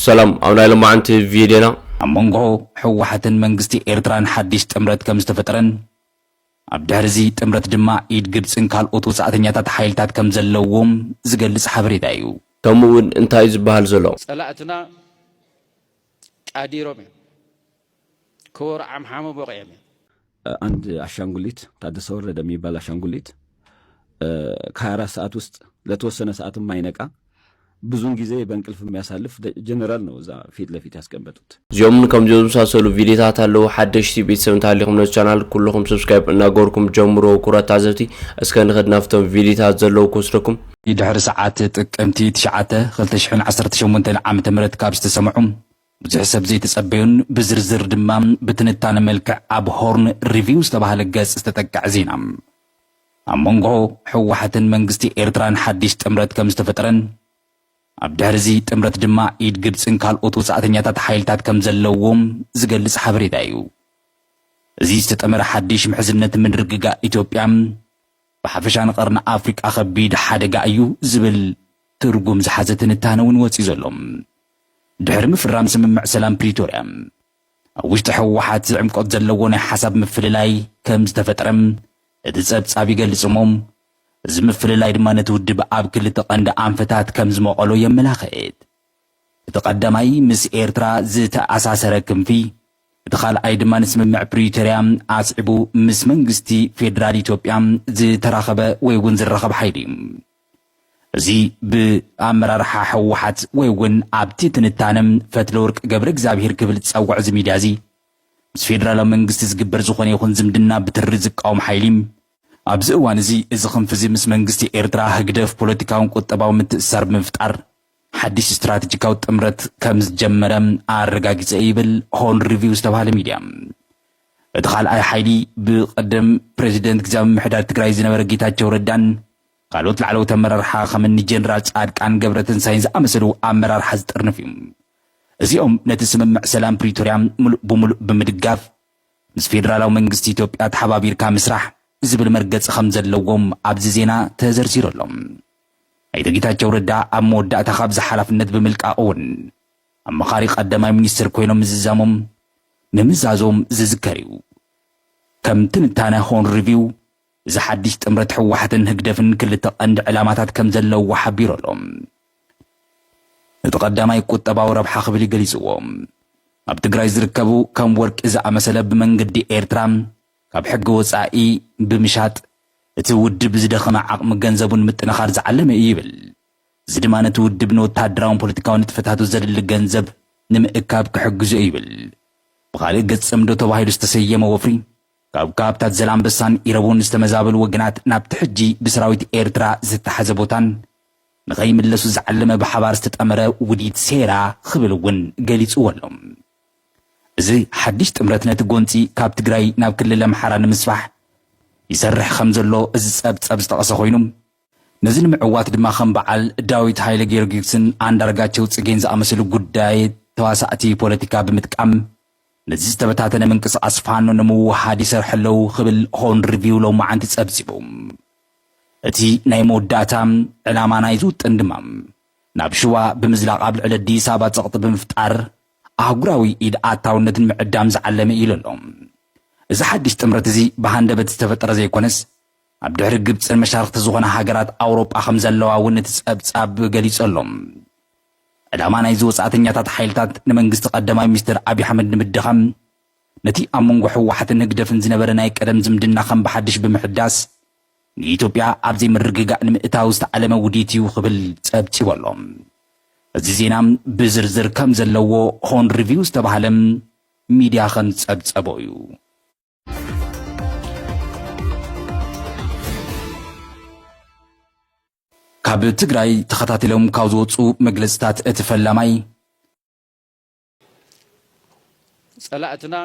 سلام أنا لما عند فيديونا أمونغو حوحتن منغستي إيرتران حديش تمرت كمستفترن أبدارزي تمرت دما إيد قبسن كالقوتو ساعتنياتات حيلتات كمزلوهم زقلس حبري دايو كمون انتايز بحال زلو صلاتنا قاديرومي كور عم حامو بقيمي አንድ አሻንጉሊት ታደሰ ወረደ የሚባል አሻንጉሊት ከ24 ሰዓት ውስጥ ለተወሰነ ሰዓት የማይነቃ ብዙን ጊዜ በእንቅልፍ የሚያሳልፍ ጀነራል ነው እዛ ፊት ለፊት ያስቀመጡት። ዚዮምን ከምጆም ሳሰሉ ቪዲዮታት አለው ሐደሽቲ ቤተሰብ ታሪኩም ነው ቻናል ኩልኩም ሰብስክራይብ እና ጎርኩም ጀምሮ ኩራት አዘርቲ እስከ ንኸድናፍቶም ቪዲዮታት ዘለው ኮስረኩም ይድሕር ሰዓት ጥቅምቲ 9 2018 ዓመተ ምህረት ካብ ዝተሰምዑ ብዙሕ ሰብ ዘይተጸበዩን ብዝርዝር ድማ ብትንታነ መልክዕ ኣብ ሆርን ሪቪው ዝተባሃለ ገጽ ዝተጠቅዕ ዜና ኣብ መንጎ ሕወሓትን መንግስቲ ኤርትራን ሓድሽ ጥምረት ከም ዝተፈጠረን ኣብ ድሕሪዚ ጥምረት ድማ ኢድ ግብፅን ካልኦት ወጻእተኛታት ሓይልታት ከም ዘለዎም ዝገልጽ ሓበሬታ እዩ። እዚ ዝተጠመረ ሓድሽ ምሕዝነት ምድርግጋእ ኢትዮጵያ ብሓፈሻ ንቐርኒ ኣፍሪቃ ከቢድ ሓደጋ እዩ ዝብል ትርጉም ዝሓዘ ትንታነ እውን ወፂኡ ዘሎ ድሕሪ ምፍራም ስምምዕ ሰላም ፕሪቶርያ ኣብ ውሽጢ ሕወሓት ዝዕምቆት ዘለዎ ናይ ሓሳብ ምፍልላይ ከም ዝተፈጠረ እቲ ጸብጻብ ይገልጽ እሞም እዚ ምፍልላይ ድማ ነቲ ውድብ ኣብ ክልተ ቀንዲ ኣንፈታት ከም ዝመቐሎ የመላኽት። እቲ ቀዳማይ ምስ ኤርትራ ዝተኣሳሰረ ክንፊ፣ እቲ ካልኣይ ድማ ንስምምዕ ፕሪቶርያ ኣስዒቡ ምስ መንግስቲ ፌደራል ኢትዮጵያ ዝተራኸበ ወይ እውን ዝራኸብ ሓይሊ እዩ። እዚ ብኣመራርሓ ሕወሓት ወይ እውን ኣብቲ ትንታነም ፈትለወርቅ ገብረ እግዚኣብሔር ክብል ዝፀውዕ እዚ ሚድያ እዚ ምስ ፌደራላዊ መንግስቲ ዝግበር ዝኾነ ይኹን ዝምድና ብትሪ ዝቃወም ሓይሊ ኣብዚ እዋን እዚ እዚ ክንፊ እዚ ምስ መንግስቲ ኤርትራ ህግደፍ ፖለቲካውን ቁጠባዊ ምትእስሳር ብምፍጣር ሓድሽ ስትራቴጂካዊ ጥምረት ከም ዝጀመረ ኣረጋጊፀ ይብል ሆርን ሪቪው ዝተባሃለ ሚድያ። እቲ ካልኣይ ሓይሊ ብቀደም ፕሬዚደንት ግዝያዊ ምምሕዳር ትግራይ ዝነበረ ጌታቸው ረዳን ካልኦት ላዕለዎት ኣመራርሓ ከምኒ ጀነራል ጻድቃን ገብረትንሳኤን ዝኣመሰሉ ኣመራርሓ ዝጥርንፍ እዩ። እዚኦም ነቲ ስምምዕ ሰላም ፕሪቶርያ ሙሉእ ብምሉእ ብምድጋፍ ምስ ፌደራላዊ መንግስቲ ኢትዮጵያ ተሓባቢርካ ምስራሕ ዝብል መርገፂ ከም ዘለዎም ኣብዚ ዜና ተዘርዚሩ ኣሎ። ኣይተ ጌታቸው ረዳ ኣብ መወዳእታ ካብዚ ሓላፍነት ብምልቃቕ እውን ኣመኻሪ ቀዳማይ ሚኒስትር ኮይኖም ምዝዛሞም ንምዛዞም ዝዝከር እዩ። ከም ትንታነ ሆርን ሪቪው እዚ ሓድሽ ጥምረት ሕወሓትን ህግደፍን ክልተ ቀንዲ ዕላማታት ከም ዘለዎ ሓቢሩ ኣሎ። እቲ ቀዳማይ ቁጠባዊ ረብሓ ክብል ይገሊፅዎ። ኣብ ትግራይ ዝርከቡ ከም ወርቂ ዝኣመሰለ ብመንገዲ ኤርትራ ካብ ሕጊ ወፃኢ ብምሻጥ እቲ ውድብ ዝደኸመ ዓቕሚ ገንዘቡን ምጥንኻር ዝዓለመ እዩ ይብል። እዚ ድማ ነቲ ውድብ ንወታደራውን ፖለቲካዊ ንጥፈታቱ ዘድሊ ገንዘብ ንምእካብ ክሕግዞ ይብል። ብኻልእ ገጽ ጽምዶ ተባሂሉ ዝተሰየመ ወፍሪ ካብ ካብታት ዘላንበሳን ኢረቡን ዝተመዛበሉ ወገናት ናብቲ ሕጂ ብሰራዊት ኤርትራ ዝተሓዘ ቦታን ንኸይምለሱ ዝዓለመ ብሓባር ዝተጠመረ ውዲት ሴራ ክብል እውን ገሊፅዎ ኣሎ። እዚ ሓድሽ ጥምረት ነቲ ጎንፂ ካብ ትግራይ ናብ ክልል ኣምሓራ ንምስፋሕ ይሰርሕ ከም ዘሎ እዚ ጸብጸብ ዝጠቐሰ ኮይኑ ነዚ ንምዕዋት ድማ ከም በዓል ዳዊት ሃይለ ጊዮርጊስን አንዳርጋቸው ጽጌን ዝኣመሰሉ ጉዳይ ተዋሳእቲ ፖለቲካ ብምጥቃም ነዚ ዝተበታተነ ምንቅስቓስ ፋኖ ንምውሃድ ይሰርሕ ኣለዉ ክብል ሆርን ሪቪው ሎማዓንቲ ጸብጺቡ እቲ ናይ መወዳእታ ዕላማ ናይ ዝውጥን ድማ ናብ ሽዋ ብምዝላቕ ኣብ ልዕሊ ኣዲስ ኣበባ ጸቕጢ ብምፍጣር ኣህጉራዊ ኢድ ኣታውነትን ምዕዳም ዝዓለመ ኢሉ ኣሎ። እዚ ሓድሽ ጥምረት እዚ ብሃንደበት ዝተፈጠረ ዘይኮነስ ኣብ ድሕሪ ግብፅን መሻርክቲ ዝኾነ ሃገራት ኣውሮጳ ከም ዘለዋ እውን እቲ ጸብጻብ ገሊጹ ኣሎ። ዕላማ ናይ ወጻእተኛታት ሓይልታት ንመንግስቲ ቀዳማይ ሚኒስትር ኣብዪ ኣሕመድ ንምድኻም ነቲ ኣብ መንጎ ሕወሓትን ህግደፍን ዝነበረ ናይ ቀደም ዝምድና ከም ብሓድሽ ብምሕዳስ ንኢትዮጵያ ኣብ ዘይምርግጋእ ንምእታው ዝተዓለመ ውዲት እዩ ክብል ጸብጺቡ ኣሎ። እዚ ዜና ብዝርዝር ከም ዘለዎ ሆርን ሪቪው ዝተባሃለ ሚድያ ከም ጸብጸቦ እዩ። ካብ ትግራይ ተኸታቲሎም ካብ ዝወፁ መግለጽታት እቲ ፈላማይ ጸላእትና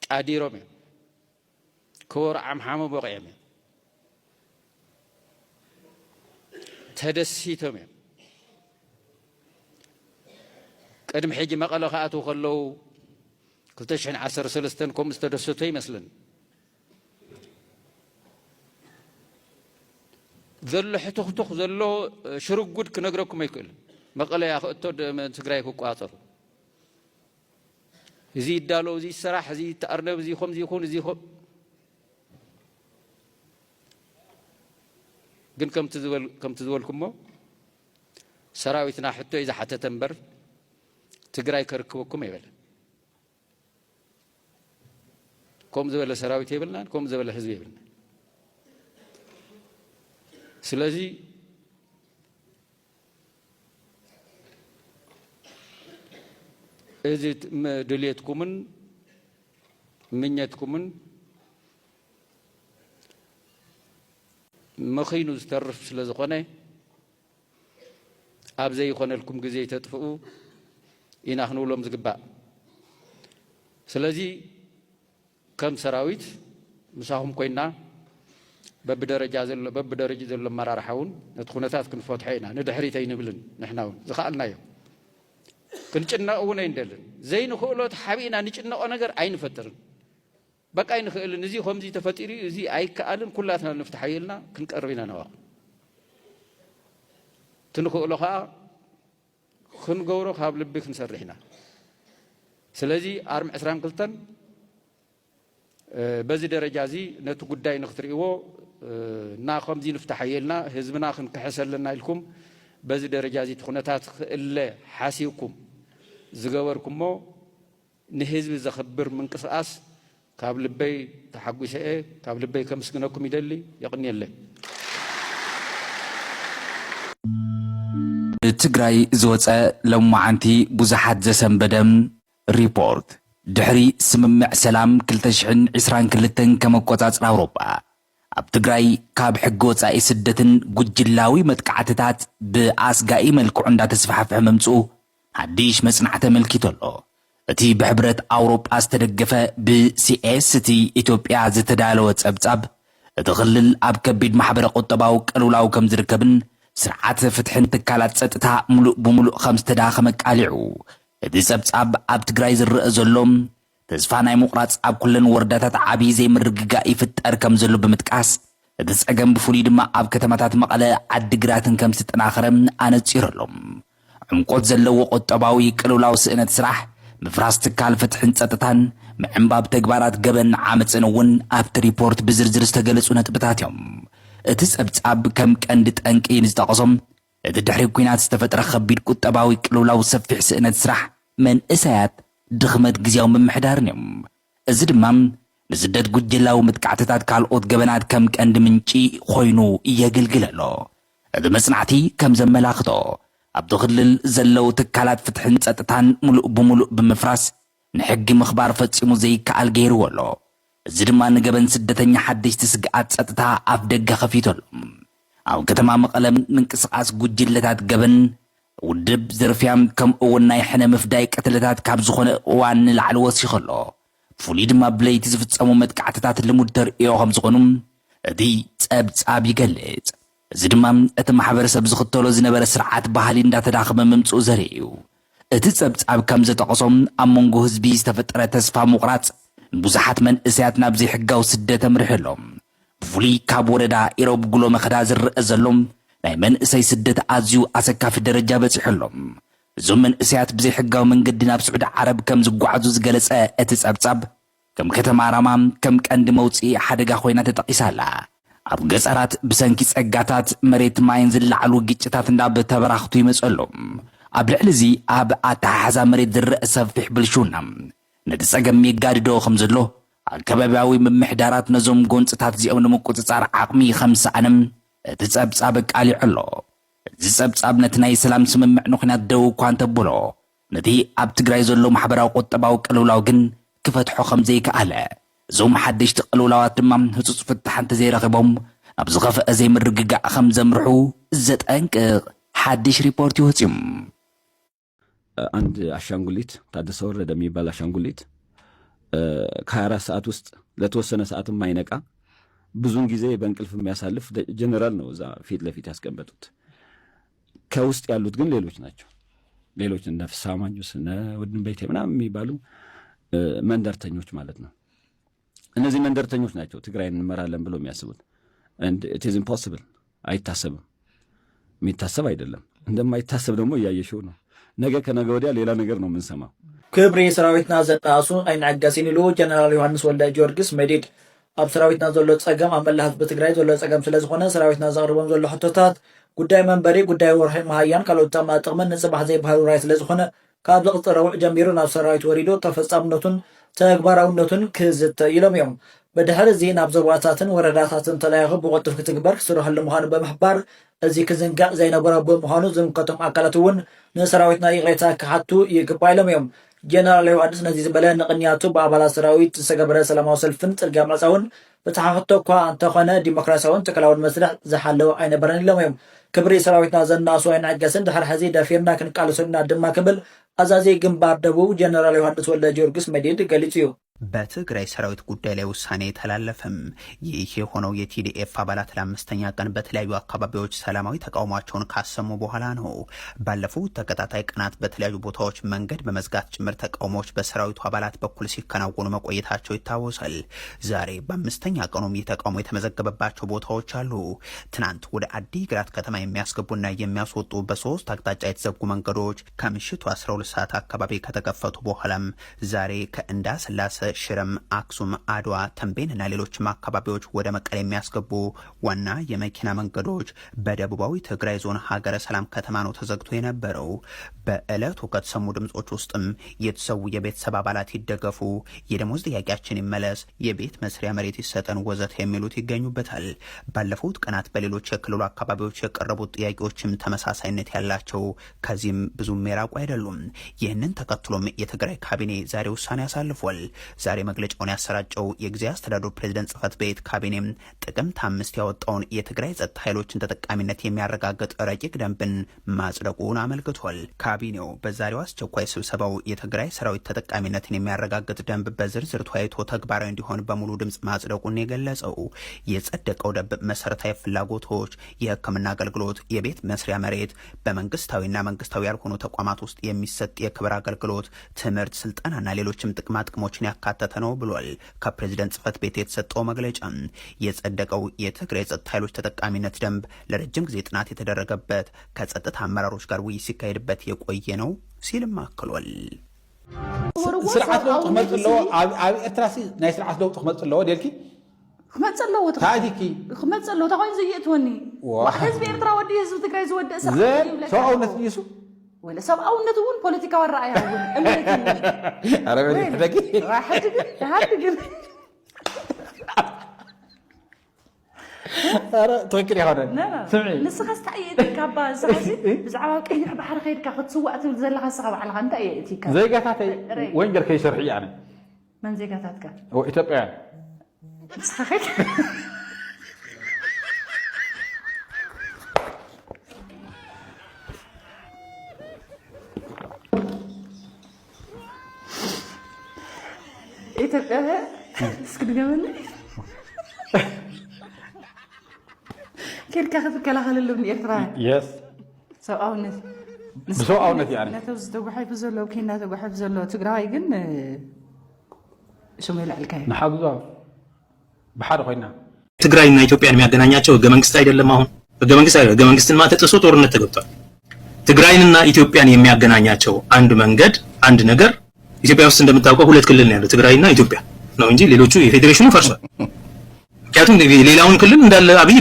ቃዲሮም እዮም ክቡር ዓምሓሞ በቂዖም እዮም ተደሲቶም እዮም ቅድሚ ሕጂ መቐለ ከኣትዉ ከለዉ 2013 ከምኡ ዝተደሰቶ ይመስለኒ ዘሎ ሕትኽትኽ ዘሎ ሽርጉድ ክነግረኩም ኣይክእልን መቀለ ያኸቶ ትግራይ ክቋጽሩ እዚ ይዳሎ እዚ ስራሕ እዚ ተአርነብ እዚ ኾም እዚ ይኹን እዚ ኾም ግን ከምቲ ዝበልኩሞ ሰራዊትና ሕቶ ኢዛ ሓተተ እምበር ትግራይ ከርክበኩም አይበለን ከም ዝበለ ሰራዊት ይብልና ከም ዝበለ ህዝብ ይብልና ስለዚ እዚ ድሌትኩምን ምኘትኩምን መኺኑ ዝተርፍ ስለ ዝኾነ ኣብ ዘይኾነልኩም ግዜ ተጥፍኡ ኢና ክንብሎም ዝግባእ ስለዚ ከም ሰራዊት ምሳኹም ኮይና በብደረጃ ዘሎ መራርሓውን ነቲ ኩነታት ክንፈትሖ ኢና ንድሕሪት ኣይንብልን ንሕና እውን ዝኸኣልናዮ ክንጭነቕ እውን ኣይንደልን ዘይንኽእሎት ሓቢእና ንጭነቆ ነገር ኣይንፈጥርን በቃ ኣይንኽእልን እዚ ከምዚ ተፈጢሩ እዚ ኣይከኣልን ኩላትና ንፍትሕ ኢልና ክንቀርብ ኢና ነዋቕ ትንኽእሎ ከዓ ክንገብሮ ካብ ልቢ ክንሰርሕ ኢና ስለዚ ኣርሚ 22 በዚ ደረጃ እዚ ነቲ ጉዳይ ንኽትርእይዎ እና ከምዚ ንፍትሕ ኢልና ህዝብና ክንክሕሰለና ኢልኩም በዚ ደረጃ እዚ ኩነታት ክእለ ሓሲብኩም ዝገበርኩሞ ንህዝቢ ዘኽብር ምንቅስቃስ ካብ ልበይ ተሓጒሰ ካብ ልበይ ከምስግነኩም ይደሊ ይቕኒየለ ትግራይ ዝወፀ ለማዓንቲ ብዙሓት ዘሰንበደም ሪፖርት ድሕሪ ስምምዕ ሰላም 2022 ከመቆጻጽር ኣውሮፓ ኣብ ትግራይ ካብ ሕጊ ወፃኢ ስደትን ጉጅላዊ መጥቃዕትታት ብኣስጋኢ መልክዑ እንዳተስፋሕፍሐ መምፅኡ ሓድሽ መጽናዕቲ ተመልኪቱ ኣሎ እቲ ብሕብረት ኣውሮፓ ዝተደገፈ ብሲኤስቲ ኢትዮጵያ ዝተዳለወ ጸብጻብ እቲ ክልል ኣብ ከቢድ ማሕበረ ቁጠባዊ ቅልውላው ከም ዝርከብን ስርዓት ፍትሕን ትካላት ጸጥታ ሙሉእ ብሙሉእ ከም ዝተዳኸመ ቃሊዑ እቲ ጸብጻብ ኣብ ትግራይ ዝርአ ዘሎም ተስፋ ናይ ምቑራጽ ኣብ ኩለን ወረዳታት ዓብዪ ዘይምርግጋእ ይፍጠር ከም ዘሎ ብምጥቃስ እቲ ጸገም ብፍሉይ ድማ ኣብ ከተማታት መቐለ ዓዲግራትን ከም ዝተጠናኸረ ኣነጺሩ ኣሎም ዕምቆት ዘለዎ ቁጠባዊ ቅልውላው ስእነት ስራሕ ምፍራስ ትካል ፍትሕን ጸጥታን ምዕንባብ ተግባራት ገበን ዓመፅን እውን ኣብቲ ሪፖርት ብዝርዝር ዝተገለጹ ነጥብታት እዮም እቲ ጸብጻብ ከም ቀንዲ ጠንቂ ንዝጠቐሶም እቲ ድሕሪ ኩናት ዝተፈጥረ ከቢድ ቁጠባዊ ቅልውላው ሰፊሕ ስእነት ስራሕ መንእሰያት ድኽመት ግዜያዊ ምምሕዳርን እዮም እዚ ድማ ንስደት ጉጅላዊ ምጥቃዕትታት ካልኦት ገበናት ከም ቀንዲ ምንጪ ኮይኑ የገልግል ኣሎ እቲ መጽናዕቲ ከም ዘመላኽቶ ኣብቲ ክልል ዘለው ትካላት ፍትሕን ጸጥታን ሙሉእ ብሙሉእ ብምፍራስ ንሕጊ ምኽባር ፈጺሙ ዘይከኣል ገይርዎ ኣሎ እዚ ድማ ንገበን ስደተኛ ሓደሽቲ ስግኣት ጸጥታ ኣፍ ደገ ኸፊቱ ኣሎ ኣብ ከተማ መቐለ ምንቅስቓስ ጉጅለታት ገበን ውድብ ዝርፍያም ከምኡ እውን ናይ ሕነ ምፍዳይ ቀትለታት ካብ ዝኾነ እዋን ንላዕሊ ወሲኹ ኣሎ ብፍሉይ ድማ ብለይቲ ዝፍጸሙ መጥቃዕትታት ልሙድ ተርእዮ ከም ዝኾኑ እቲ ጸብጻብ ይገልጽ እዚ ድማ እቲ ማሕበረሰብ ዝኽተሎ ዝነበረ ስርዓት ባህሊ እንዳተዳኸመ መምጽኡ ዘርኢ እዩ እቲ ጸብጻብ ከም ዘጠቐሶም ኣብ መንጎ ህዝቢ ዝተፈጠረ ተስፋ ምቑራጽ ብዙሓት መንእሰያት ናብ ዘይሕጋዊ ስደት ኣምሪሖሎም ብፍሉይ ካብ ወረዳ ኢሮብ ጉሎ መኸዳ ዝርአ ዘሎም ናይ መንእሰይ ስደት ኣዝዩ ኣሰካፊ ደረጃ በፂሖሎም እዞም መንእሰያት ብዘይሕጋዊ መንገዲ ናብ ስዑድ ዓረብ ከም ዝጓዓዙ ዝገለጸ እቲ ጸብጻብ ከም ከተማ ራማ ከም ቀንዲ መውፅኢ ሓደጋ ኮይና ተጠቒሳላ ኣብ ገጸራት ብሰንኪ ጸጋታት መሬት ማይን ዝለዓሉ ግጭታት እንዳተበራኽቱ ይመጸሎም ኣብ ልዕሊ እዚ ኣብ ኣተሓሓዛ መሬት ዝርአ ሰፊሕ ብልሹና ነቲ ጸገም የጋድዶ ከም ዘሎ ኣከባብያዊ ምምሕዳራት ነዞም ጎንፅታት እዚኦም ንምቁፅጻር ዓቕሚ ከም ሰኣንም እቲ ጸብጻብ ቃሊዑ ኣሎ እዚ ጸብጻብ ነቲ ናይ ሰላም ስምምዕ ንኹናት ደው እኳ እንተብሎ ነቲ ኣብ ትግራይ ዘሎ ማሕበራዊ ቁጠባዊ ቅልውላው ግን ክፈትሖ ከም ዘይከኣለ እዞም ሓደሽቲ ቅልውላዋት ድማ ህፁፅ ፍታሕ እንተዘይረኺቦም ናብ ዝኸፍአ ዘይምርግጋእ ከም ዘምርሑ ዘጠንቅቕ ሓድሽ ሪፖርት ይወፅዩ አንድ አሻንጉሊት ታደሰ ወረደ የሚባል አሻንጉሊት ከ24 ሰዓት ውስጥ ለተወሰነ ሰዓት የማይነቃ ብዙን ጊዜ በእንቅልፍ የሚያሳልፍ ጀነራል ነው እዛ ፊት ለፊት ያስቀመጡት ከውስጥ ያሉት ግን ሌሎች ናቸው ሌሎች ነፍስ አማኞች ወድን ቤቴ ምናምን የሚባሉ መንደርተኞች ማለት ነው እነዚህ መንደርተኞች ናቸው ትግራይን እንመራለን ብለው የሚያስቡት and it is impossible አይታሰብም የሚታሰብ አይደለም እንደማይታሰብ ደግሞ እያየሽው ነው። ነገ ከነገ ወዲያ ሌላ ነገር ነው የምንሰማው። ክብሪ ሰራዊትና ዘጣሱ አይናገስን ኢሉ ጀነራል ዮሐንስ ወልደ ጊዮርጊስ መዲድ ኣብ ሰራዊትና ዘሎ ጸገም ኣብ መላእ ህዝቢ ትግራይ ዘሎ ጸገም ስለዝኾነ ሰራዊትና ዘቕርቦም ዘሎ ሕቶታት ጉዳይ መንበሪ ጉዳይ ወርሒ መሃያን ካልኦት ጥቕምን ንጽባሕ ዘይባህሉ ራይ ስለዝኾነ ካብ ዝቕፅር ረውዕ ጀሚሩ ናብ ሰራዊት ወሪዶ ተፈጻምነቱን ተግባራውነቱን ክዝተ ኢሎም እዮም። በድሕሪ እዚ ናብ ዞባታትን ወረዳታትን ተለያይኹ ብቕልጡፍ ክትግበር ክስርሐሉ ምዃኑ ብምሕባር እዚ ክዝንጋዕ ዘይነበረ ብምዃኑ ዝምከቶም ኣካላት እውን ንሰራዊትና ይቕሬታ ክሓቱ ይግባእ ኢሎም እዮም። ጀነራል ዮሐንስ ነዚ ዝበለ ንቕንያቱ ብኣባላት ሰራዊት ዝተገበረ ሰላማዊ ሰልፍን ጽርግያ ምዕፃውን ብተሓፈቶ እኳ እንተኾነ ዲሞክራሲያውን ትክክላውን መስርሕ ዝሓለወ ኣይነበረን ኢሎም እዮም። ክብሪ ሰራዊትና ዘናእሱ ኣይንዕገስን ድሕሪ ሕዚ ደፊርና ክንቃልሶና ድማ ክብል አዛዜ ግንባር ደቡብ ጀነራል ዮሐንስ ወልደ ጊዮርጊስ መዲድ ገሊጹ እዩ። በትግራይ ሰራዊት ጉዳይ ላይ ውሳኔ ተላለፈም። ይህ የሆነው የቲዲኤፍ አባላት ለአምስተኛ ቀን በተለያዩ አካባቢዎች ሰላማዊ ተቃውሟቸውን ካሰሙ በኋላ ነው። ባለፉት ተከታታይ ቀናት በተለያዩ ቦታዎች መንገድ በመዝጋት ጭምር ተቃውሞዎች በሰራዊቱ አባላት በኩል ሲከናወኑ መቆየታቸው ይታወሳል። ዛሬ በአምስተኛ ቀኑም ይህ ተቃውሞ የተመዘገበባቸው ቦታዎች አሉ። ትናንት ወደ አዲግራት ከተማ የሚያስገቡና የሚያስወጡ በሶስት አቅጣጫ የተዘጉ መንገዶች ከምሽቱ 12 ሰዓት አካባቢ ከተከፈቱ በኋላም ዛሬ ከእንዳ ስላሴ ሽረም፣ አክሱም፣ አድዋ፣ ተንቤንና ሌሎችም አካባቢዎች ወደ መቀሌ የሚያስገቡ ዋና የመኪና መንገዶች በደቡባዊ ትግራይ ዞን ሀገረ ሰላም ከተማ ነው ተዘግቶ የነበረው። በዕለቱ ከተሰሙ ድምጾች ውስጥም የተሰዉ የቤተሰብ አባላት ይደገፉ፣ የደሞዝ ጥያቄያችን ይመለስ፣ የቤት መስሪያ መሬት ይሰጠን ወዘተ የሚሉት ይገኙበታል። ባለፉት ቀናት በሌሎች የክልሉ አካባቢዎች የቀረቡት ጥያቄዎችም ተመሳሳይነት ያላቸው ከዚህም ብዙም የራቁ አይደሉም። ይህንን ተከትሎም የትግራይ ካቢኔ ዛሬ ውሳኔ አሳልፏል። ዛሬ መግለጫውን ያሰራጨው የጊዜያዊ አስተዳደሩ ፕሬዝዳንት ጽህፈት ቤት ካቢኔም ጥቅምት 5 ያወጣውን የትግራይ ጸጥታ ኃይሎችን ተጠቃሚነት የሚያረጋግጥ ረቂቅ ደንብን ማጽደቁን አመልክቷል። ካቢኔው በዛሬው አስቸኳይ ስብሰባው የትግራይ ሰራዊት ተጠቃሚነትን የሚያረጋግጥ ደንብ በዝርዝር ተወያይቶ ተግባራዊ እንዲሆን በሙሉ ድምጽ ማጽደቁን የገለጸው የጸደቀው ደንብ መሰረታዊ ፍላጎቶች፣ የሕክምና አገልግሎት፣ የቤት መስሪያ መሬት፣ በመንግስታዊና መንግስታዊ ያልሆኑ ተቋማት ውስጥ የሚሰጥ የክብር አገልግሎት፣ ትምህርት፣ ስልጠናና ሌሎችም ጥቅማ ጥቅሞችን ያካተተ ነው ብሏል። ከፕሬዝዳንት ጽህፈት ቤት የተሰጠው መግለጫ የጸደቀው የትግራይ ጸጥታ ኃይሎች ተጠቃሚነት ደንብ ለረጅም ጊዜ ጥናት የተደረገበት ከጸጥታ አመራሮች ጋር ውይይት ሲካሄድበት የቆየ ነው ሲልም አክሏል። ስርዓት ለውጥ ክመጽለው ኣብ ኤርትራሲ ናይ ስርዓት ለውጥ ክመጽለው ደልኪ ክመጽለው ታዲኪ ክመጽለው ታቆይ ዝየትወኒ ህዝብ ኤርትራ ወዲ ህዝብ ትግራይ ዝወደሰ ሰውነት ይሱ ولا سبقاونته ون بوليتيكا والرأي هون عربي حدقي حدقي توكل يا هون سمعي لسه استعيدك كابا سحسي بزعوا كيني بحر خيرك ختصوا وقت زلها الصعب على انت ايتيك زي قاتاتي وين جرك شرحي يعني من زي قاتاتك هو اثيوبيا صحيح ኢትዮጵያ እስክድገመን كيف كاخذ كلاخل اللي من إيرترا يس سوأونت بسوأونت يعني نتوز تقوحي بزلو كينا تقوحي بزلو تقراي جن شو ميل على الكلام نحافظه بحر خوينا ትግራይና ኢትዮጵያን የሚያገናኛቸው ህገ መንግስት አይደለም። አሁን ህገ መንግስትን ማተጥሶ ጦርነት ተገብቷል። ትግራይንና ኢትዮጵያን የሚያገናኛቸው አንድ መንገድ አንድ ነገር ኢትዮጵያ ውስጥ እንደምታውቀው ሁለት ክልል ነው ያለው ትግራይና ኢትዮጵያ ነው እንጂ ሌሎቹ የፌዴሬሽኑ ፈርሷል። ምክንያቱም ሌላውን ክልል እንዳለ አብይ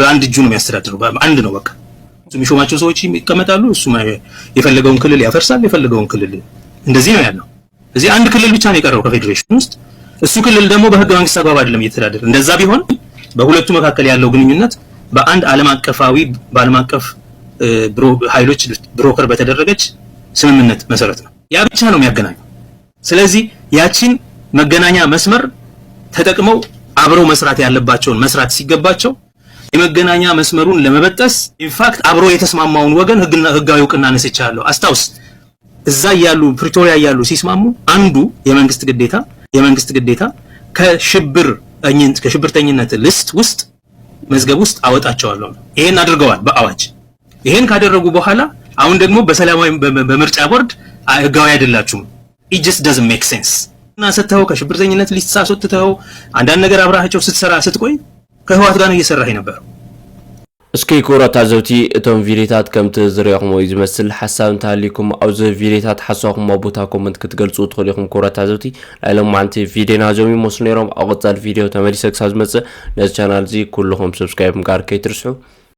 በአንድ እጁ ነው የሚያስተዳድረው። አንድ ነው በቃ የሚሾማቸው ሰዎች ይቀመጣሉ። እሱ የፈለገውን ክልል ያፈርሳል፣ የፈለገውን ክልል እንደዚህ ነው ያለው። እዚህ አንድ ክልል ብቻ ነው የቀረው ከፌዴሬሽኑ ውስጥ። እሱ ክልል ደግሞ በህገ መንግስት አግባብ አይደለም እየተዳደረ። እንደዛ ቢሆን በሁለቱ መካከል ያለው ግንኙነት በአንድ ዓለም አቀፋዊ በዓለም አቀፍ ኃይሎች ብሮከር በተደረገች ስምምነት መሰረት ነው። ያ ብቻ ነው የሚያገናኘው። ስለዚህ ያቺን መገናኛ መስመር ተጠቅመው አብረው መስራት ያለባቸውን መስራት ሲገባቸው የመገናኛ መስመሩን ለመበጠስ ኢንፋክት አብሮ የተስማማውን ወገን ህጋዊ እውቅና ነስቻለሁ። አስታውስ እዛ ያሉ ፕሪቶሪያ ያሉ ሲስማሙ አንዱ የመንግስት ግዴታ ከሽብርተኝነት ሊስት ውስጥ መዝገብ ውስጥ አወጣቸዋለሁ። ይሄን አድርገዋል በአዋጅ። ይሄን ካደረጉ በኋላ አሁን ደግሞ በሰላማዊ በምርጫ ቦርድ ህጋዊ አይደላችሁም። it just doesn't make sense እና ሰተው ከሽብርተኝነት ሊስት ሳስወጥተው አንዳንድ ነገር አብራቸው ስትሰራ ስትቆይ ከህዋት ጋር ነው እየሰራህ ነበር። اسكي كورة تازوتي اتون فيديوهات كم تزريقم ويزمسل حساب تاليكم او زي فيديوهات حسوكم مبوتاكم انت كتقلصوا تخليكم كورة تازوتي لألهم معنتي فيديو نازومي مصنيرهم اغطى الفيديو تماري سكساز مزة ناس channel زي كلهم سبسكرايب مقار كي ترسعوا